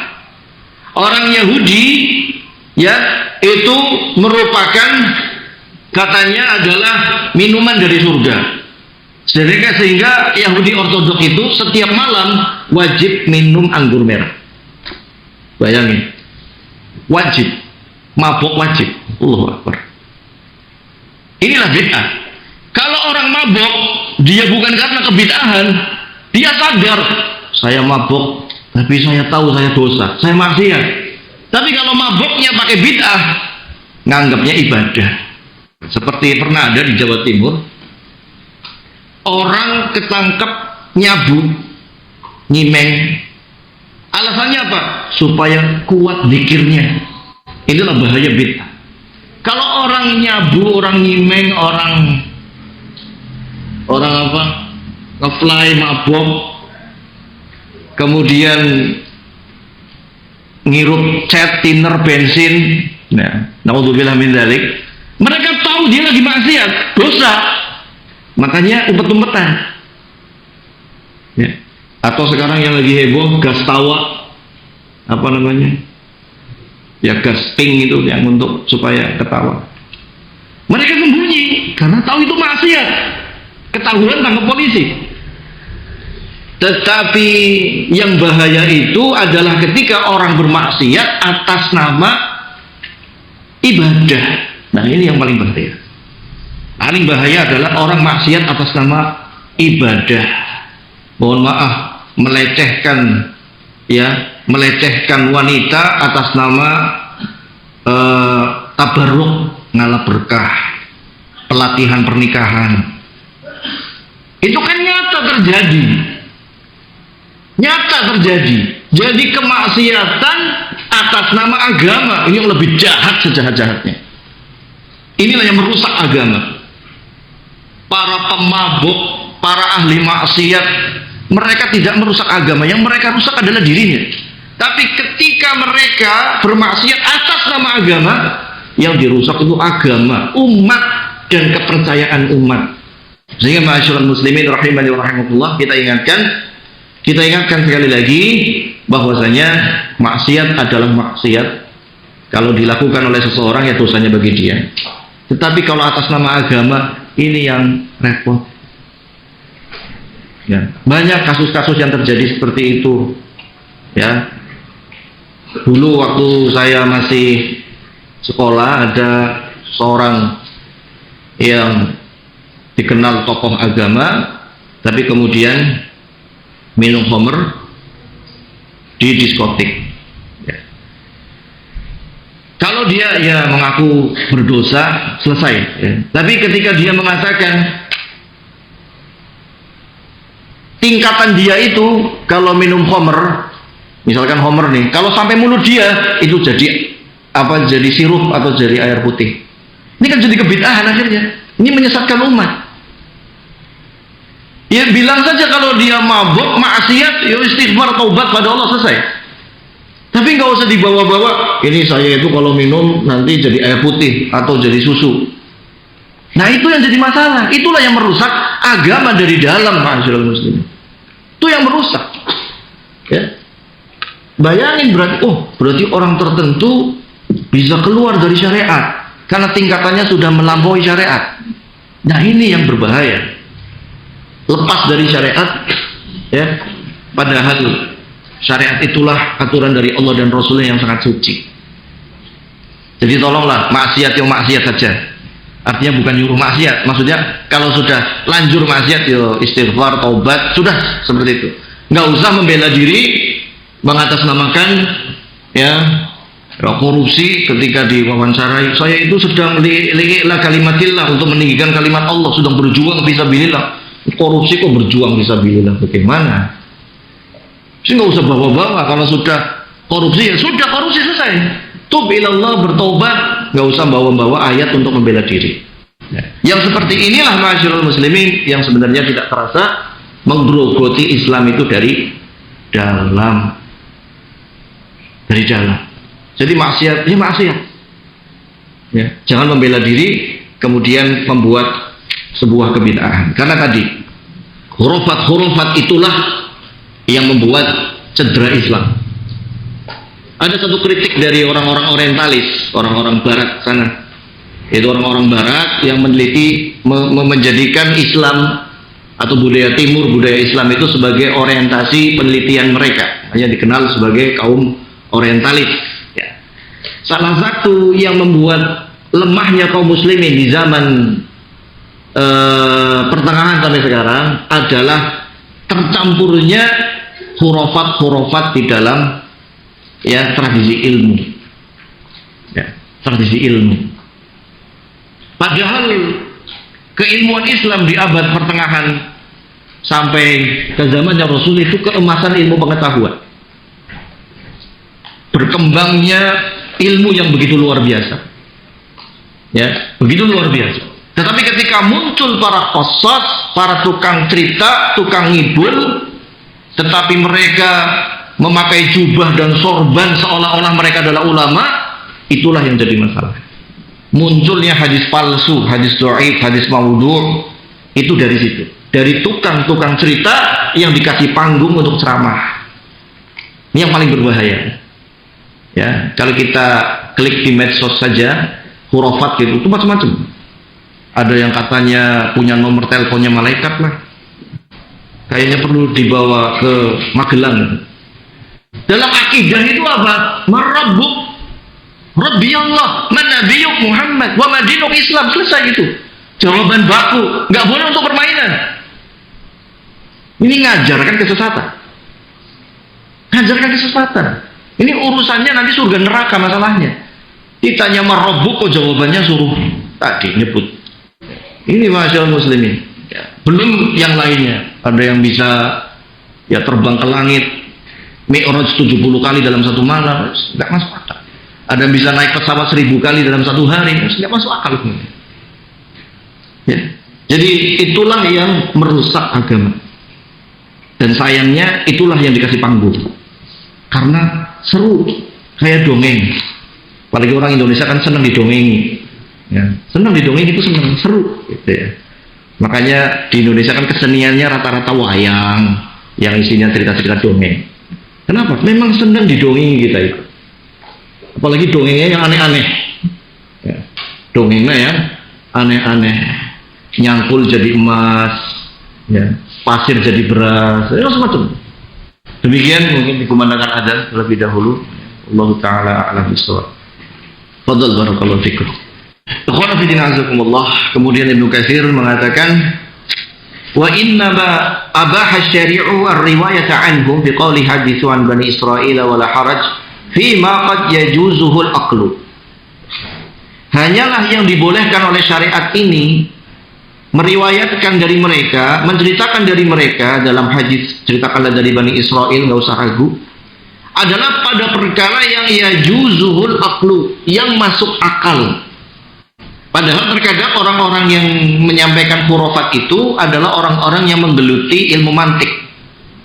Orang Yahudi ya itu merupakan, katanya adalah minuman dari surga. Sehingga Yahudi Ortodoks itu setiap malam wajib minum anggur merah. Bayangin, wajib, mabok wajib. Allahu Akbar. Inilah bid'ah. Kalau orang mabok, dia bukan karena kebid'ahan, dia sadar, saya mabok, tapi saya tahu saya dosa, saya maksiat. Tapi kalau maboknya pakai bid'ah, nganggapnya ibadah. Seperti pernah ada di Jawa Timur, orang ketangkep nyabu, nyimeng. Alasannya apa? Supaya kuat zikirnya. Inilah bahaya bid'ah. Kalau orang nyabu, orang nyimeng, orang apa? Ngefly, mabok, kemudian ngirup cat, thinner, bensin. Nah, naudzubillah min dzalik. Mereka tahu dia lagi maksiat, dosa. Makanya umpet-umpetan. Ya. Atau sekarang yang lagi heboh gas tawa, apa namanya? Ya gas pink itu yang untuk supaya ketawa. Mereka sembunyi karena tahu itu maksiat. Ketahuan tangkap polisi. Tetapi yang bahaya itu adalah ketika orang bermaksiat atas nama ibadah. Nah, ini yang paling bahaya. Paling bahaya adalah orang maksiat atas nama ibadah. Mohon maaf, melecehkan, ya, melecehkan wanita atas nama tabarruk, ngalah berkah, pelatihan pernikahan. Itu kan nyata terjadi. Nyata terjadi. Jadi kemaksiatan atas nama agama ini yang lebih jahat sejahat-jahatnya. Inilah yang merusak agama. Para pemabuk, para ahli maksiat, mereka tidak merusak agama. Yang mereka rusak adalah dirinya. Tapi ketika mereka bermaksiat atas nama agama, yang dirusak itu agama, umat, dan kepercayaan umat. Sehingga ma'asyiral muslimin rahimani wa rahimakumullah, kita ingatkan sekali lagi bahwasanya maksiat adalah maksiat. Kalau dilakukan oleh seseorang ya dosanya bagi dia. Tetapi kalau atas nama agama, ini yang repot. Ya, banyak kasus-kasus yang terjadi seperti itu. Ya, dulu waktu saya masih sekolah ada seorang yang dikenal tokoh agama, tapi kemudian minum khamr di diskotik. Ya. Kalau dia ya mengaku berdosa, selesai. Ya. Tapi ketika dia mengatakan tingkatan dia itu kalau minum khamr, misalkan khamr nih, kalau sampai mulut dia itu jadi apa? Jadi sirup atau jadi air putih. Ini kan jadi kebid'ahan akhirnya. Ini menyesatkan umat. Ya bilang saja kalau dia mabuk, maksiat, ya istighfar, taubat pada Allah, selesai. Tapi nggak usah dibawa-bawa. Ini saya itu kalau minum nanti jadi air putih atau jadi susu. Nah itu yang jadi masalah. Itulah yang merusak agama dari dalam, ma'asyiral muslimin. Itu yang merusak. Ya. Bayangin berarti orang tertentu bisa keluar dari syariat karena tingkatannya sudah melampaui syariat. Nah ini yang berbahaya. Lepas dari syariat, ya, padahal syariat itulah aturan dari Allah dan Rasulnya yang sangat suci. Jadi tolonglah maksiat yang maksiat saja. Artinya bukan nyuruh maksiat. Maksudnya kalau sudah lanjur maksiat, yo istighfar, taubat, sudah seperti itu. Nggak usah membela diri, mengatasnamakan ya korupsi ketika diwawancarai. Saya itu sedang li'ila kalimatillah, untuk meninggikan kalimat Allah, sedang berjuang fisabilillah. Korupsi kok berjuang fisabilillah, bagaimana? Sih nggak usah bawa-bawa. Kalau sudah korupsi ya sudah, korupsi selesai. Tub ilallah, bertobat, nggak usah bawa-bawa ayat untuk membela diri. Ya. Yang seperti inilah ma'asyiral muslimin yang sebenarnya tidak terasa menggerogoti Islam itu dari dalam. Dari dalam. Jadi maksiat, ya maksiat. Ya, jangan membela diri kemudian membuat sebuah kebid'ahan. Karena tadi khurafat itulah yang membuat cedera Islam. Ada satu kritik dari orang-orang orientalis, orang-orang barat sana. Itu orang-orang barat yang meneliti menjadikan Islam atau budaya timur, budaya Islam itu sebagai orientasi penelitian mereka. Hanya dikenal sebagai kaum orientalis. Ya. Salah satu yang membuat lemahnya kaum muslimin di zaman pertengahan sampai sekarang adalah tercampurnya khurafat di dalam ya tradisi ilmu. Ya, tradisi ilmu. Padahal keilmuan Islam di abad pertengahan sampai ke zamannya Rasul itu keemasan ilmu pengetahuan. Berkembangnya ilmu yang begitu luar biasa. Ya, begitu luar biasa. Tetapi ketika muncul para qasas, para tukang cerita, tukang ngibul, tetapi mereka memakai jubah dan sorban seolah-olah mereka adalah ulama, itulah yang jadi masalah. Munculnya hadis palsu, hadis dhaif, hadis maudhu', itu dari situ. Dari tukang-tukang cerita yang dikasih panggung untuk ceramah. Ini yang paling berbahaya. Ya, kalau kita klik di medsos saja, khurafat gitu, itu macam-macam. Ada yang katanya punya nomor teleponnya malaikat lah. Kayaknya perlu dibawa ke Magelang. Dalam akidah itu apa? Marabbuk, Rabbi Allah, man nabiyuk Muhammad, wa madinuk Islam. Selesai itu. Jawaban baku. Nggak boleh untuk permainan. Ini ngajarkan kesesatan. Ngajarkan kesesatan. Ini urusannya nanti surga neraka masalahnya. Ditanya marabbuk, kok jawabannya suruh tadi nyebut. Ini masyaallah muslimin. Ya. Belum yang lainnya. Ada yang bisa Ya terbang ke langit, Mi'raj 70 kali dalam satu malam, nggak masuk akal. Ada yang bisa naik pesawat 1000 kali dalam satu hari, nggak masuk akal. Ya. Jadi itulah yang merusak agama. Dan sayangnya itulah yang dikasih panggung. Karena seru, kayak dongeng. Apalagi orang Indonesia kan senang didongengi. Ya. Senang didongeng itu senang, seru. Gitu ya. Makanya di Indonesia kan keseniannya rata-rata wayang, yang isinya cerita-cerita dongeng. Kenapa? Memang senang didongengi kita itu. Apalagi dongengnya yang aneh-aneh. Ya. Dongengnya yang aneh-aneh. Nyangkul jadi emas, ya. Pasir jadi beras, ya semacam. Demikian mungkin dikumandangkan adzan terlebih dahulu. Allah Ta'ala a'lam bishawab. Fadhal barakallahu fikum. Ikhwan fillah azakumullah. Kemudian Ibnu Katsir mengatakan, wa inna ma abaha syari'u ar-riwayata anhum fi qawli hadithu an bani Israil wa la haraj fi ma qad yajuzuhu al-aqlu. Hanyalah yang dibolehkan oleh syariat ini meriwayatkan dari mereka, menceritakan dari mereka dalam hadis, ceritakanlah dari Bani Israil, nggak usah ragu, adalah pada perkara yang yajuzuhul aqlu, yang masuk akal. Padahal terkadang orang-orang yang menyampaikan khurafat itu adalah orang-orang yang menggeluti ilmu mantik.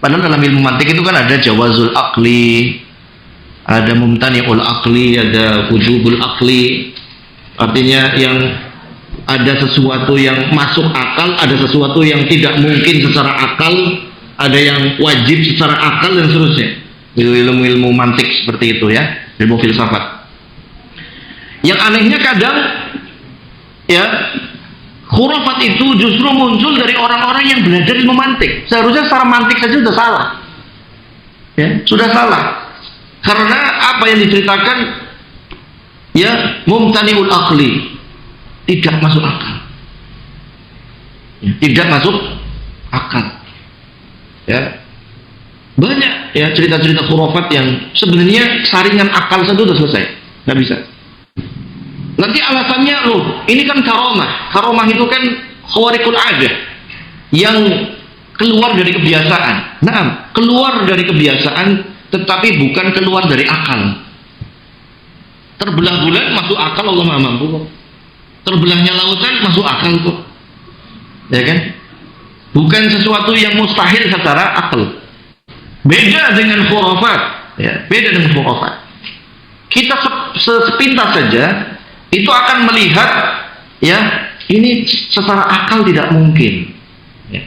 Padahal dalam ilmu mantik itu kan ada jawazul aqli, ada mumtani'ul aqli, ada wujubul aqli. Artinya yang ada sesuatu yang masuk akal, ada sesuatu yang tidak mungkin secara akal, ada yang wajib secara akal, dan seterusnya. Ilmu-ilmu mantik seperti itu ya, ilmu filsafat. Yang anehnya kadang ya, khurafat itu justru muncul dari orang-orang yang belajar ilmu mantik. Seharusnya secara mantik saja sudah salah. Ya, sudah salah. Karena apa yang diceritakan ya mumtani'ul aqli, tidak masuk akal. Ya, tidak masuk akal. Ya. Banyak ya cerita-cerita khurafat yang sebenarnya saringan akal saja sudah selesai. Nggak bisa. Nanti alasannya loh, ini kan karomah. Karomah itu kan khawarikul adah, yang keluar dari kebiasaan. Nah, keluar dari kebiasaan tetapi bukan keluar dari akal. Terbelah bulan masuk akal, Allah Maha mampu kok. Terbelahnya lautan masuk akal kok, ya kan? Bukan sesuatu yang mustahil secara akal. Beda dengan khurafat, ya. Beda dengan khurafat. Kita sepintas saja itu akan melihat, ya, ini secara akal tidak mungkin. Ya.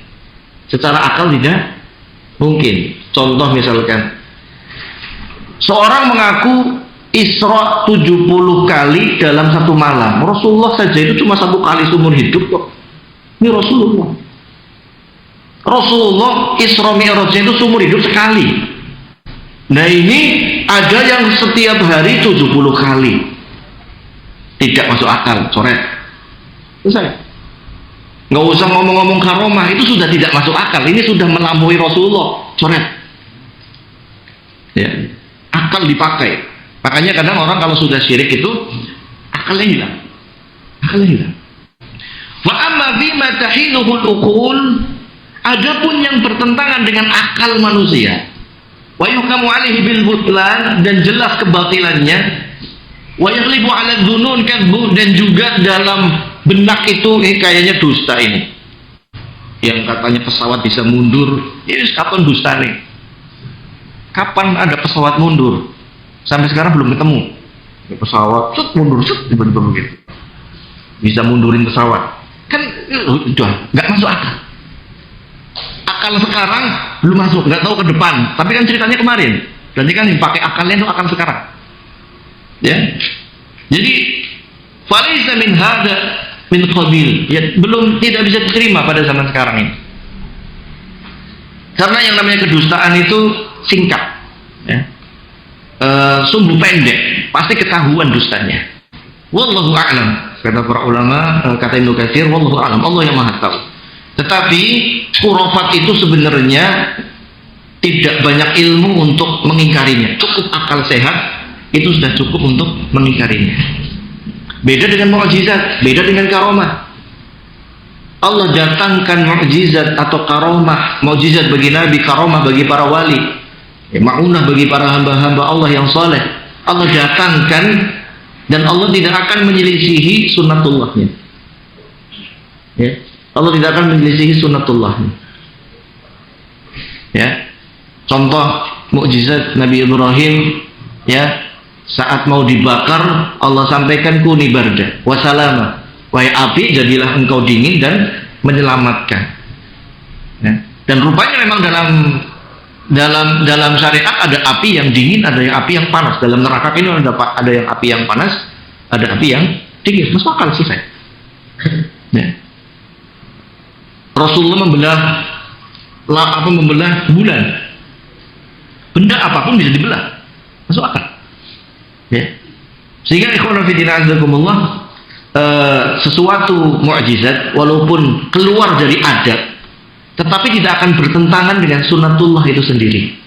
Secara akal tidak mungkin. Contoh misalkan, seorang mengaku Isra 70 kali dalam satu malam. Rasulullah saja itu cuma 1 kali seumur hidup kok. Ini Rasulullah. Rasulullah Isra Mi'rajnya itu seumur hidup sekali. Nah ini ada yang setiap hari 70 kali. Tidak masuk akal, coret. Selesai. Nggak usah ngomong-ngomong karomah, itu sudah tidak masuk akal. Ini sudah melampaui Rasulullah, coret. Ya. Akal dipakai. Makanya kadang orang kalau sudah syirik itu akalnya hilang. Akalnya hilang. Wa amma bima tahiluhul uqul, adapun yang bertentangan dengan akal manusia, wa yuhkamu alaihi bil butlan, dan jelas kebatilannya, wa yaghlibu ala dzunun kadbu, dan juga dalam benak itu kayaknya dusta ini. Yang katanya pesawat bisa mundur, ini kapan dusta nih? Kapan ada pesawat mundur? Sampai sekarang belum ketemu. Pesawat mundur, tiba-tiba begitu. Bisa mundurin pesawat. Kan udah nggak masuk akal. Akal sekarang belum masuk, nggak tahu ke depan. Tapi kan ceritanya kemarin. Berarti kan yang pakai akalnya itu akal sekarang. Ya. Jadi falaisa min hada min qabil. Ya, belum, tidak bisa diterima pada zaman sekarang ini. Karena yang namanya kedustaan itu singkat. Ya. Sumbu pendek, pasti ketahuan dustanya. Wallahu a'lam, kata para ulama, kata Ibnu Katsir, wallahu a'lam, Allah yang maha tahu. Tetapi khurafat itu sebenarnya tidak banyak ilmu untuk mengingkarinya. Cukup akal sehat itu sudah cukup untuk mengingkarinya. Beda dengan mukjizat, beda dengan karomah. Allah datangkan mukjizat atau karomah, mukjizat bagi Nabi, karomah bagi para wali, ma'unah bagi para hamba-hamba Allah yang soleh. Allah datangkan dan Allah tidak akan menyelisihi sunnatullahnya. Ya, Allah tidak akan menyelisihi sunnatullahnya. Ya, contoh mukjizat Nabi Ibrahim, ya, saat mau dibakar Allah sampaikan kuni barda wa salama, wahai api jadilah engkau dingin dan menyelamatkan. Ya. Dan rupanya memang dalam syariat ada api yang dingin, ada yang api yang panas. Dalam neraka ini ada yang api yang panas, ada api yang dingin. Masuk akal selesai. Ya. Rasulullah membelah bulan. Benda apapun bisa dibelah. Masuk akal. Ya. Sehingga ikhwan fillah azakumullah, sesuatu mukjizat walaupun keluar dari adat, tetapi tidak akan bertentangan dengan sunnatullah itu sendiri.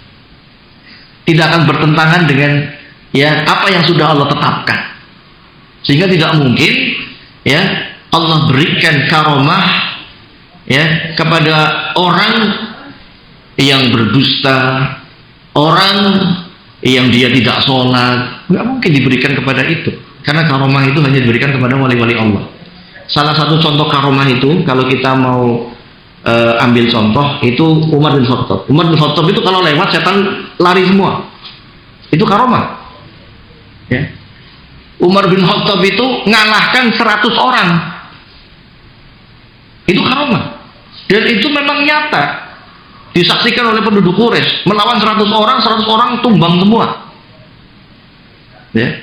Tidak akan bertentangan dengan ya apa yang sudah Allah tetapkan. Sehingga tidak mungkin ya Allah berikan karomah ya kepada orang yang berdusta, orang yang dia tidak sholat, nggak mungkin diberikan kepada itu, karena karomah itu hanya diberikan kepada wali-wali Allah. Salah satu contoh karomah itu, kalau kita mau ambil contoh, itu Umar bin Khattab. Umar bin Khattab itu kalau lewat setan lari semua, itu karomah. Ya. Umar bin Khattab itu ngalahkan 100 orang, itu karomah, dan itu memang nyata. Disaksikan oleh penduduk Quraisy, melawan 100 orang tumbang semua. Ya.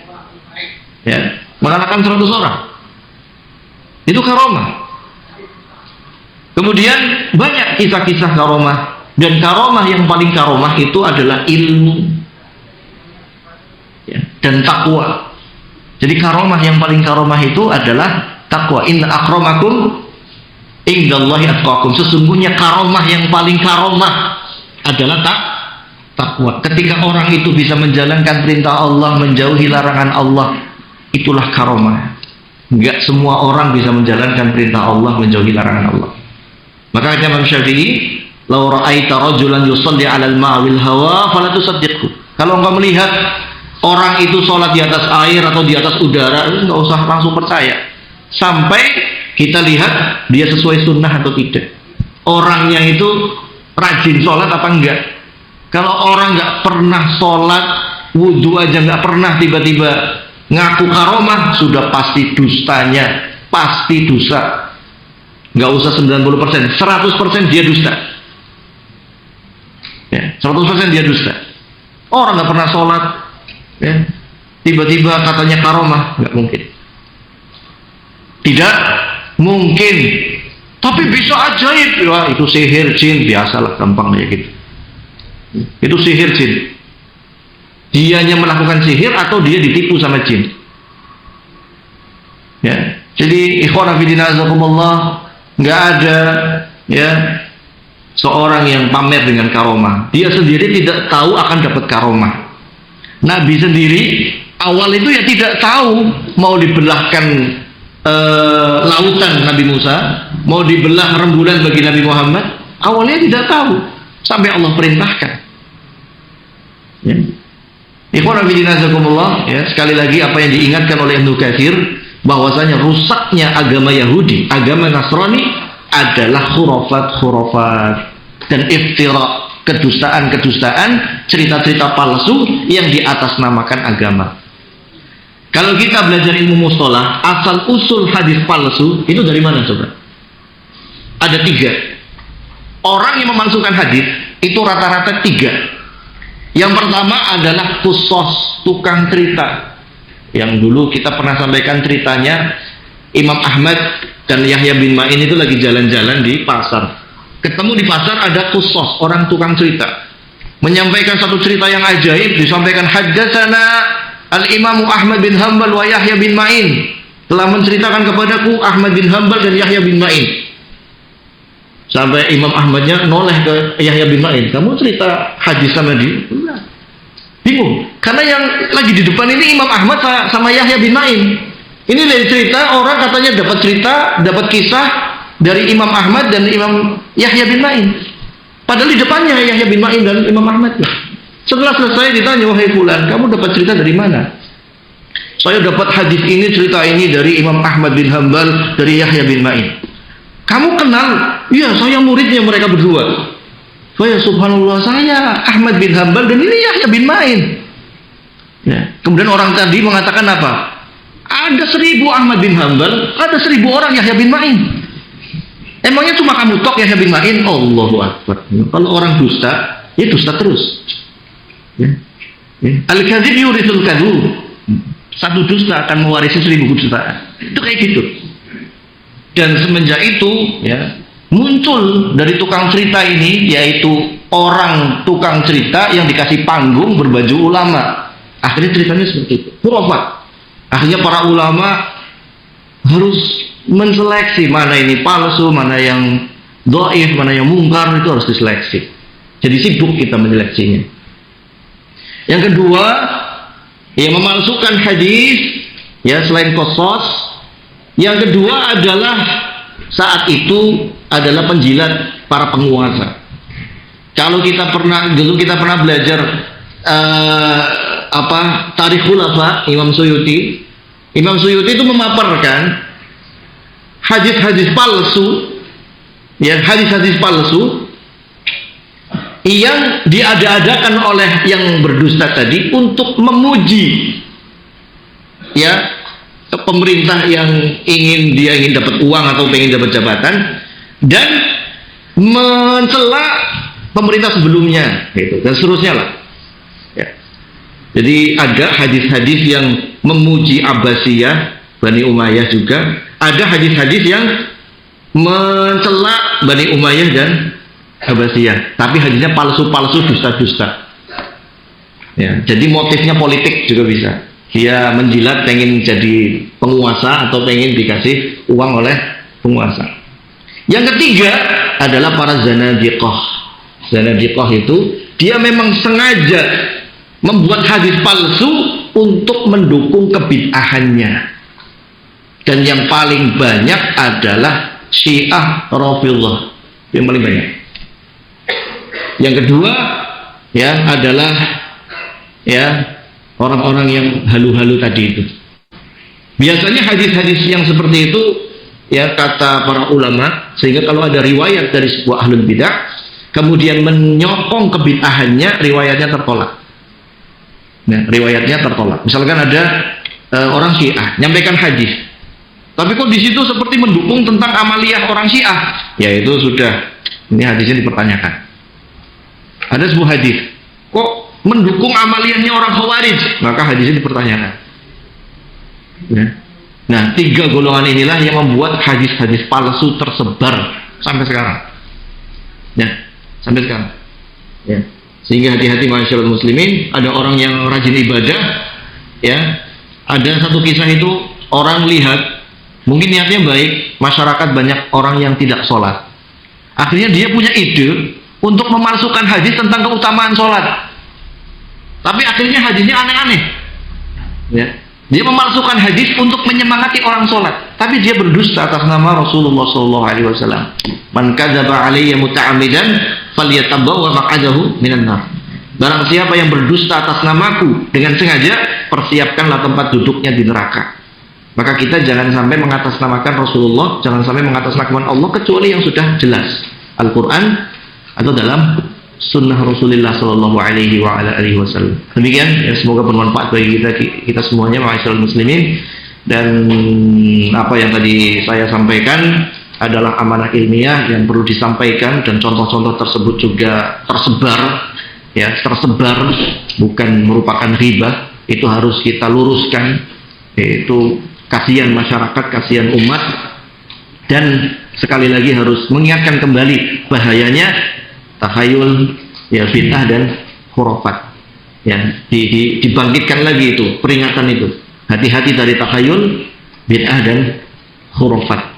Ya, mengalahkan 100 orang. Itu karomah. Kemudian banyak kisah-kisah karomah, dan karomah yang paling karomah itu adalah ilmu ya, dan takwa. Jadi karomah yang paling karomah itu adalah takwa. Inna akramakum indallahi atqakum. Sesungguhnya karomah yang paling karomah adalah takwa. Ketika orang itu bisa menjalankan perintah Allah, menjauhi larangan Allah, itulah karomah. Enggak semua orang bisa menjalankan perintah Allah, menjauhi larangan Allah. Maka kata Imam Syafi'i, "Lau ra'aita rajulan yusalli 'alal ma'wil hawa fala tusaddiqhu." Kalau engkau melihat orang itu sholat di atas air atau di atas udara, enggak usah langsung percaya. Sampai kita lihat dia sesuai sunnah atau tidak. Orangnya itu rajin sholat apa enggak. Kalau orang enggak pernah sholat, wudhu aja enggak pernah, tiba-tiba ngaku karomah, sudah pasti dustanya, pasti dosa. Enggak usah 90%, 100% dia dusta. Ya, 100% dia dusta. Orang enggak pernah sholat, ya, tiba-tiba katanya karomah, enggak mungkin. Tidak mungkin. Tapi bisa ajaib. Wah, itu sihir jin, biasalah, gampang aja gitu. Itu sihir jin. Dianya melakukan sihir atau dia ditipu sama jin. Ya. Jadi ikhwan fillah azakumullah, enggak ada ya seorang yang pamer dengan karomah. Dia sendiri tidak tahu akan dapat karomah. Nabi sendiri awal itu ya tidak tahu mau dibelahkan lautan Nabi Musa, mau dibelah rembulan bagi Nabi Muhammad, awalnya tidak tahu sampai Allah perintahkan. Ya. Ikhwan fillah azakumullah, ya, sekali lagi apa yang diingatkan oleh Ibnu Katsir, bahwasanya rusaknya agama Yahudi, agama Nasrani adalah khurafat dan iftira, kedustaan, cerita-cerita palsu yang diatasnamakan agama. Kalau kita belajar ilmu mustalah, asal usul hadis palsu itu dari mana coba? Ada 3. Orang yang memalsukan hadis itu rata-rata 3. Yang pertama adalah qussos, tukang cerita. Yang dulu kita pernah sampaikan ceritanya, Imam Ahmad dan Yahya bin Ma'in itu lagi jalan-jalan di pasar. Ketemu di pasar ada qussos, orang tukang cerita. Menyampaikan satu cerita yang ajaib, disampaikan haddatsana Al-Imam Ahmad bin Hanbal wa Yahya bin Ma'in telah menceritakan kepadaku Ahmad bin Hanbal dan Yahya bin Ma'in. Sampai Imam Ahmadnya noleh ke Yahya bin Ma'in, kamu cerita hadis sama dia? Bingung, karena yang lagi di depan ini Imam Ahmad sama Yahya bin Ma'in. Ini lain cerita, orang katanya dapat cerita, dapat kisah dari Imam Ahmad dan Imam Yahya bin Ma'in. Padahal di depannya Yahya bin Ma'in dan Imam Ahmad. Setelah selesai ditanya, wahai fulan, kamu dapat cerita dari mana? Saya dapat hadis ini, cerita ini dari Imam Ahmad bin Hanbal, dari Yahya bin Ma'in. Kamu kenal? Iya, saya muridnya mereka berdua. Saya subhanallah, saya Ahmad bin Hanbal dan ini Yahya bin Ma'in. Ya. Kemudian orang tadi mengatakan apa? Ada 1000 Ahmad bin Hanbal, ada 1000 orang Yahya bin Ma'in. Emangnya cuma kamu tok Yahya bin Ma'in? Allahu Akbar. Kalau orang dusta, ya dusta terus. Ya. Ya. Al-kadzib yurithul kadzub. Satu dusta akan mewarisi 1000 dusta. Itu kayak gitu. Dan semenjak itu, ya, muncul dari tukang cerita ini, yaitu orang tukang cerita yang dikasih panggung berbaju ulama. Akhirnya ceritanya seperti itu. Khurafat. Akhirnya para ulama harus menseleksi mana ini palsu, mana yang dhaif, mana yang mungkar, itu harus diseleksi. Jadi sibuk kita menyeleksinya. Yang kedua, ya, memalsukan hadis, ya, selain qasas. Yang kedua adalah saat itu adalah penjilat para penguasa. Kalau kita pernah belajar Tarikh Khulafa Imam Suyuti itu memaparkan hadis-hadis palsu, ya, hadis-hadis palsu yang diada-adakan oleh yang berdusta tadi untuk memuji, ya, pemerintah yang ingin dapat uang atau ingin dapat jabatan, dan mencela pemerintah sebelumnya, gitu, dan seterusnya lah. Ya. Jadi ada hadis-hadis yang memuji Abbasiyah, Bani Umayyah juga. Ada hadis-hadis yang mencela Bani Umayyah dan Abbasiyah. Tapi hadisnya palsu-palsu, dusta-dusta. Ya, jadi motifnya politik juga bisa. Dia menjilat pengen jadi penguasa atau pengen dikasih uang oleh penguasa. Yang ketiga adalah para zanadiqah. Zanadiqah itu dia memang sengaja membuat hadis palsu untuk mendukung kebid'ahannya. Dan yang paling banyak adalah Syiah Rafidhah. Yang paling banyak. Yang kedua, ya, adalah, ya, orang-orang yang halu-halu tadi itu. Biasanya hadis-hadis yang seperti itu, ya, kata para ulama, sehingga kalau ada riwayat dari sebuah ahlul bidah kemudian menyokong kebid'ahannya, riwayatnya tertolak. Nah, riwayatnya tertolak. Misalkan ada orang Syiah nyampaikan hadis, tapi kok di situ seperti mendukung tentang amaliyah orang Syiah, ya itu sudah, ini hadisnya dipertanyakan. Ada sebuah hadis, kok mendukung amaliyahnya orang Khawarij, maka hadisnya dipertanyakan. Ya. Nah, 3 golongan inilah yang membuat hadis-hadis palsu tersebar sampai sekarang. Ya, sampai sekarang. Ya. Sehingga hati-hati masyaallah muslimin, ada orang yang rajin ibadah, ya. Ada satu kisah itu, orang lihat, mungkin niatnya baik, masyarakat banyak orang yang tidak sholat. Akhirnya dia punya ide untuk memalsukan hadis tentang keutamaan sholat. Tapi akhirnya hadisnya aneh-aneh. Ya. Dia memalsukan hadis untuk menyemangati orang sholat, tapi dia berdusta atas nama Rasulullah SAW. Man kadzaba alayya muta'ammidan falyatabawwa maq'adahu minan nar. Barang siapa yang berdusta atas namaku dengan sengaja, persiapkanlah tempat duduknya di neraka. Maka kita jangan sampai mengatasnamakan Rasulullah, jangan sampai mengatasnamakan Allah, kecuali yang sudah jelas, Al-Quran atau dalam sunnah Rasulullah Sallallahu Alaihi Wasallam. Demikian, ya, semoga bermanfaat bagi kita semuanya, ma'asyiral muslimin. Dan apa yang tadi saya sampaikan adalah amanah ilmiah yang perlu disampaikan, dan contoh-contoh tersebut juga tersebar, bukan merupakan ghibah. Itu harus kita luruskan, yaitu kasihan masyarakat, kasihan umat, dan sekali lagi harus mengingatkan kembali bahayanya takhayul, ya, bid'ah dan khurafat. Ya, dibangkitkan lagi itu peringatan itu. Hati-hati dari takhayul, bid'ah dan khurafat.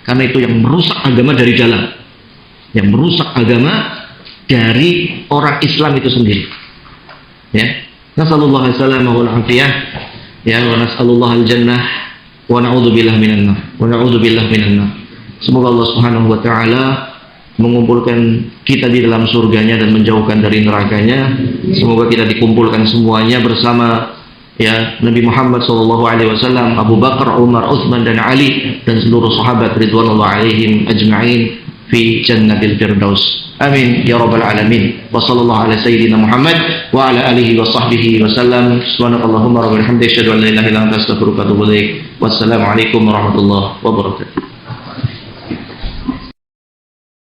Karena itu yang merusak agama dari dalam. Yang merusak agama dari orang Islam itu sendiri. Ya. Nasallallahu alaihi wasallam wal afiyah. Ya, wa nasallallahu al jannah wa na'udzubillah minan nar. Wa na'udzubillah minan nar. Semoga Allah Subhanahu wa taala mengumpulkan kita di dalam surganya dan menjauhkan dari nerakanya. Semoga kita dikumpulkan semuanya bersama Nabi Muhammad SAW, Abu Bakar, Umar, Utsman dan Ali dan seluruh sahabat ridwanullah alaihim ajma'in fi jannatil firdaus. Amin ya rabbal alamin. Wa sallallahu ala sayyidina Muhammad wa ala alihi wa sahbihi wa sallam. Subhanakallahumma rabbana hamdika asyhadu an la ilaha illa anta astaghfiruka wa atubu ilaik. Wassalamu alaikum warahmatullahi wabarakatuh.